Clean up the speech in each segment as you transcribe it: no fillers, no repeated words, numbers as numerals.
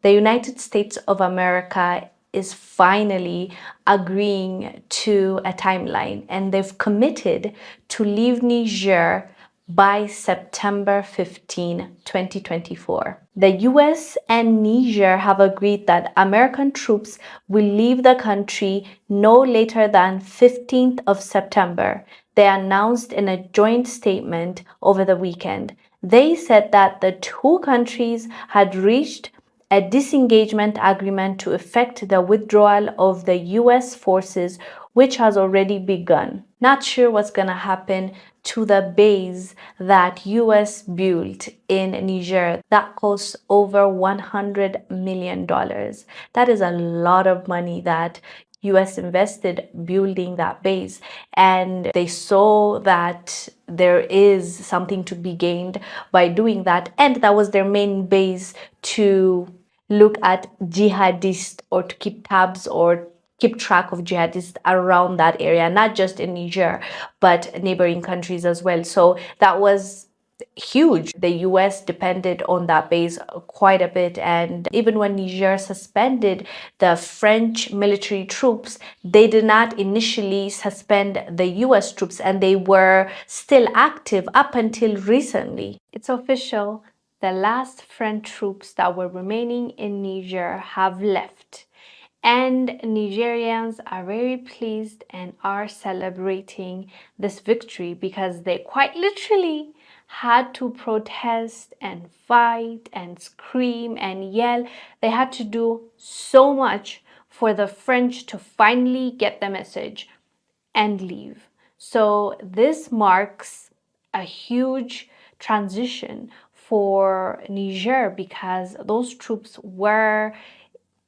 The United States of America is finally agreeing to a timeline, and they've committed to leave Niger by September 15, 2024. The US and Niger have agreed that American troops will leave the country no later than 15th of September. They announced in a joint statement over the weekend. They said that the two countries had reached a disengagement agreement to effect the withdrawal of the US forces, which has already begun. Not sure what's gonna happen to the base that US built in Niger that costs over $100 million. That is a lot of money that US invested building that base, and they saw that there is something to be gained by doing that, and that was their main base to look at jihadists or to keep tabs or keep track of jihadists around that area, not just in Niger, but neighboring countries as well. So that was huge. The US depended on that base quite a bit, and even when Niger suspended the French military troops, they did not initially suspend the US troops, and they were still active up until recently. It's official. The last French troops that were remaining in Niger have left, and Nigerians are very pleased and are celebrating this victory because they quite literally had to protest and fight and scream and yell. They had to do so much for the French to finally get the message and leave. So this marks a huge transition for Niger because those troops were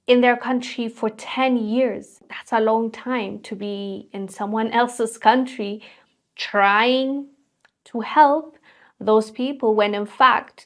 in their country for 10 years. That's a long time to be in someone else's country trying to help those people when in fact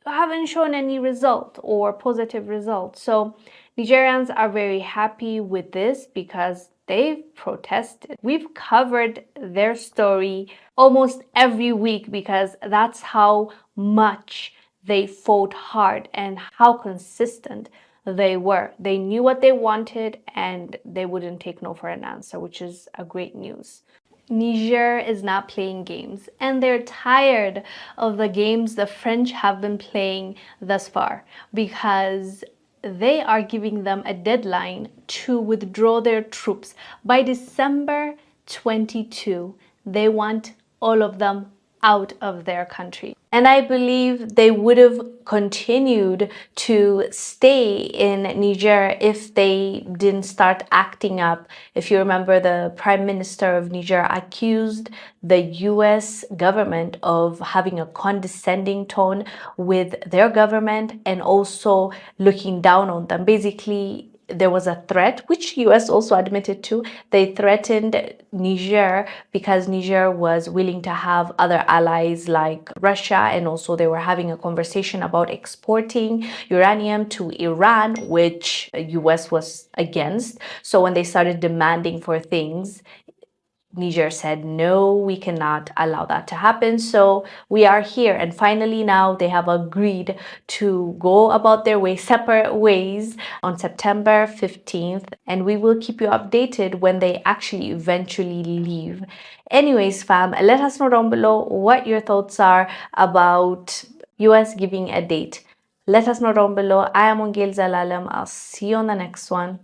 you haven't shown any result or positive result. So Nigerians are very happy with this because they've protested. We've covered their story almost every week because that's how much they fought hard and how consistent they were. They knew what they wanted and they wouldn't take no for an answer, which is a great news. Niger is not playing games, and they're tired of the games the French have been playing thus far because they are giving them a deadline to withdraw their troops by December 22. They want all of them out of their country. And I believe they would have continued to stay in Niger if they didn't start acting up. If you remember, the Prime Minister of Niger accused the US government of having a condescending tone with their government and also looking down on them. Basically, there was a threat, which US also admitted to. They threatened Niger because Niger was willing to have other allies like Russia, and also they were having a conversation about exporting uranium to Iran, which US was against. So when they started demanding for things, Niger said, no, we cannot allow that to happen. So we are here. And finally, now they have agreed to go about their way, separate ways on September 15th. And we will keep you updated when they actually eventually leave. Anyways, fam, let us know down below what your thoughts are about US giving a date. Let us know down below. I am Wongel Zelalem. I'll see you on the next one.